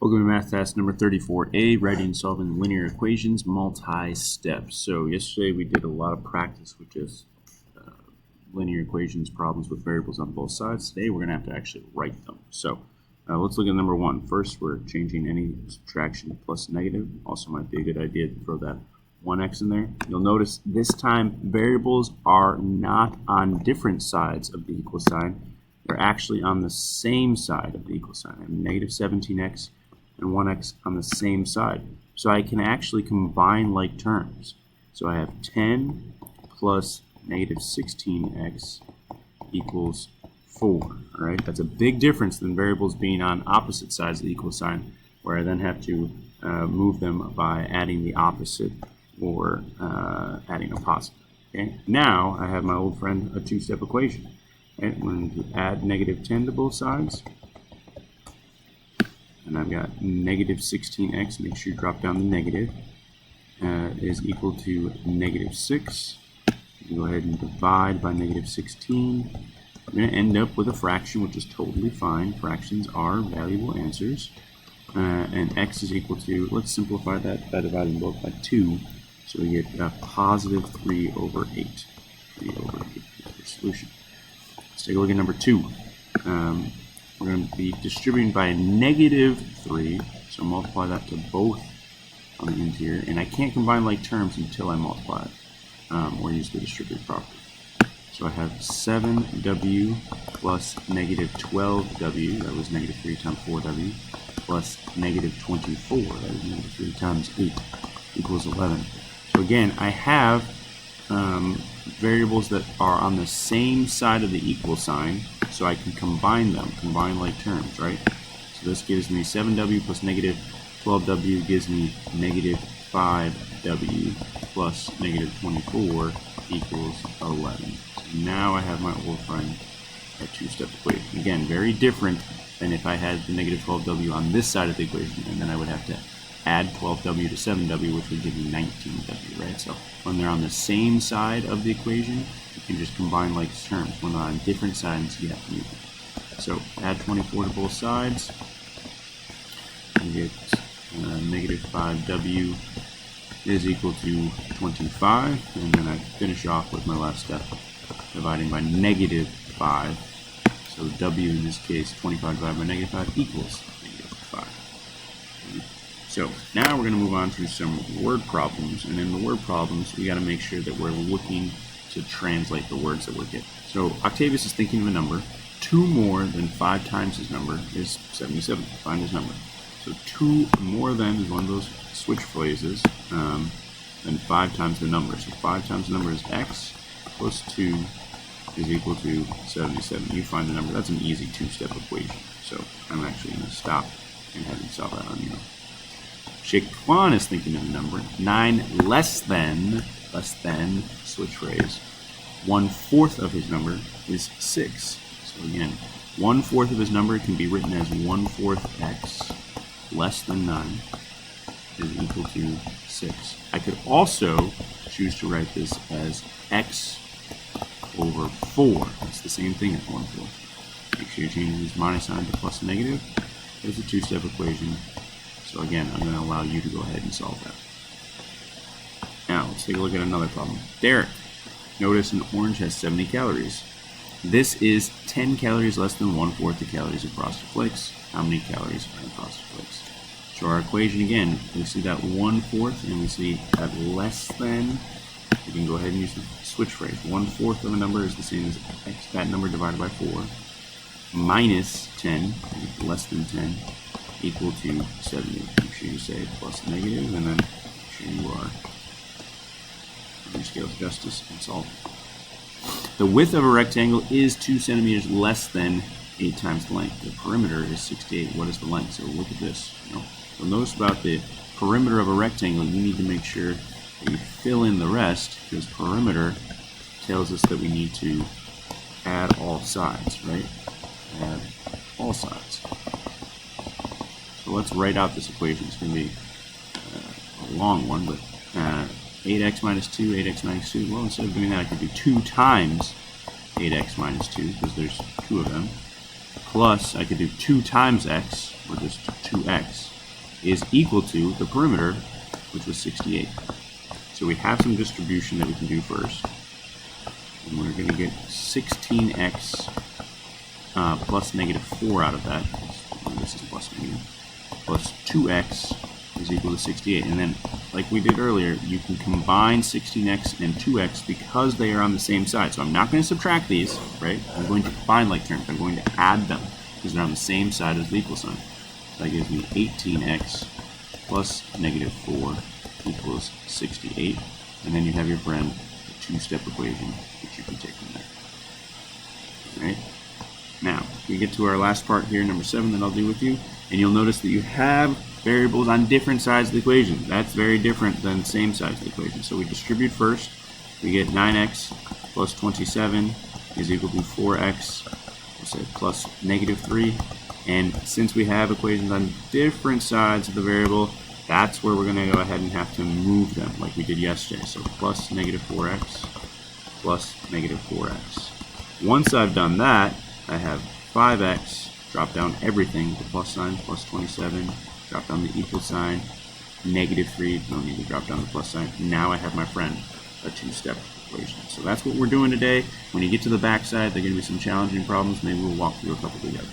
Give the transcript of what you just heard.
Welcome to math test number 34A, writing and solving linear equations, multi-step. So yesterday we did a lot of practice with just linear equations problems with variables on both sides. Today we're going to have to actually write them. So let's look at number one. First, we're changing any subtraction to plus negative. Also might be a good idea to throw that 1x in there. You'll notice this time variables are not on different sides of the equal sign. They're actually on the same side of the equal sign. I have negative 17x and 1x on the same side. So I can actually combine like terms. So I have 10 plus negative 16x equals 4. All right, that's a big difference than variables being on opposite sides of the equal sign, where I then have to move them by adding the opposite or adding a positive. Okay, now I have my old friend a two-step equation. Okay, I'm going to add negative 10 to both sides. And I've got negative 16x, make sure you drop down the negative, is equal to negative 6. You can go ahead and divide by negative 16. I'm going to end up with a fraction, which is totally fine. Fractions are valuable answers. And x is equal to, let's simplify that by dividing both by 2. So we get a positive 3 over 8. 3 over 8 is the solution. Let's take a look at number 2. We're going to be distributing by a negative 3, so multiply that to both on the interior. And I can't combine like terms until I multiply it, or use the distributive property. So I have 7w plus negative 12w, that was negative 3 times 4w, plus negative 24, that is negative 3 times 8, equals 11. So again, I have variables that are on the same side of the equal sign, so I can combine them, combine like terms, right? So this gives me 7w plus negative 12w gives me negative 5w plus negative 24 equals 11. So now I have my old friend a two-step equation. Again, very different than if I had the negative 12w on this side of the equation, and then I would have to add 12w to 7w, which would give me 19w, right? So when they're on the same side of the equation, you can just combine like terms. When they're on different sides, you have to move them. So add 24 to both sides, you get negative 5w is equal to 25, and then I finish off with my last step, dividing by negative 5. So w in this case, 25 divided by negative 5 equals negative 5. So now we're going to move on to some word problems, and in the word problems we got to make sure that we're looking to translate the words that we're getting. So Octavius is thinking of a number. 2 more than 5 times his number is 77. Find his number. So 2 more than is one of those switch phrases, than 5 times the number. So 5 times the number is x plus 2 is equal to 77. You find the number. That's an easy two-step equation. So I'm actually going to stop and have you solve that on your own. Shaquan is thinking of a number. 9 less than, switch phrase. 1/4 of his number is 6. So again, 1/4 of his number can be written as 1/4 x less than 9 is equal to 6. I could also choose to write this as x over 4. It's the same thing as 1/4. Make sure you change this minus sign to plus negative. There's a two-step equation. So again, I'm going to allow you to go ahead and solve that. Now, let's take a look at another problem. Derek, notice an orange has 70 calories. This is 10 calories less than 1/4 the calories of Frosted Flakes. How many calories are in Frosted Flakes? So our equation again, we see that 1/4 and we see that less than. We can go ahead and use the switch phrase. 1/4 of a number is the same as x, that number divided by 4, minus 10, less than 10, equal to 70. Make sure you say plus negative, and then make sure you are on your scale of justice and solve. The width of a rectangle is 2 centimeters less than 8 times the length. The perimeter is 68. What is the length? So look at this. So notice about the perimeter of a rectangle, you need to make sure that you fill in the rest, because perimeter tells us that we need to add all sides, right? Add all sides. So let's write out this equation. It's going to be a long one, but 8x minus 2, 8x minus 2. Well, instead of doing that, I could do 2 times 8x minus 2, because there's 2 of them. Plus, I could do 2 times x, or just 2x is equal to the perimeter, which was 68. So we have some distribution that we can do first. And we're going to get 16x plus negative 4 out of that. This is plus negative. Plus 2x is equal to 68. And then, like we did earlier, you can combine 16x and 2x because they are on the same side. So I'm not going to subtract these, right? I'm going to combine like terms. I'm going to add them because they're on the same side as the equal sign. So that gives me 18x plus negative 4 equals 68. And then you have your friend a two-step equation that you can take from there. All right? Now, we get to our last part here, number 7, that I'll do with you, and you'll notice that you have variables on different sides of the equation. That's very different than the same sides of the equation. So we distribute first. We get 9x plus 27 is equal to 4x, we'll say plus negative 3. And since we have equations on different sides of the variable, that's where we're going to go ahead and have to move them like we did yesterday. So plus negative 4x plus negative 4x. Once I've done that, I have 5x, drop down everything with the plus sign, plus 27, drop down the equal sign, negative 3, don't need to drop down the plus sign. Now I have my friend, a two-step equation. So that's what we're doing today. When you get to the back side, there are going to be some challenging problems. Maybe we'll walk through a couple together.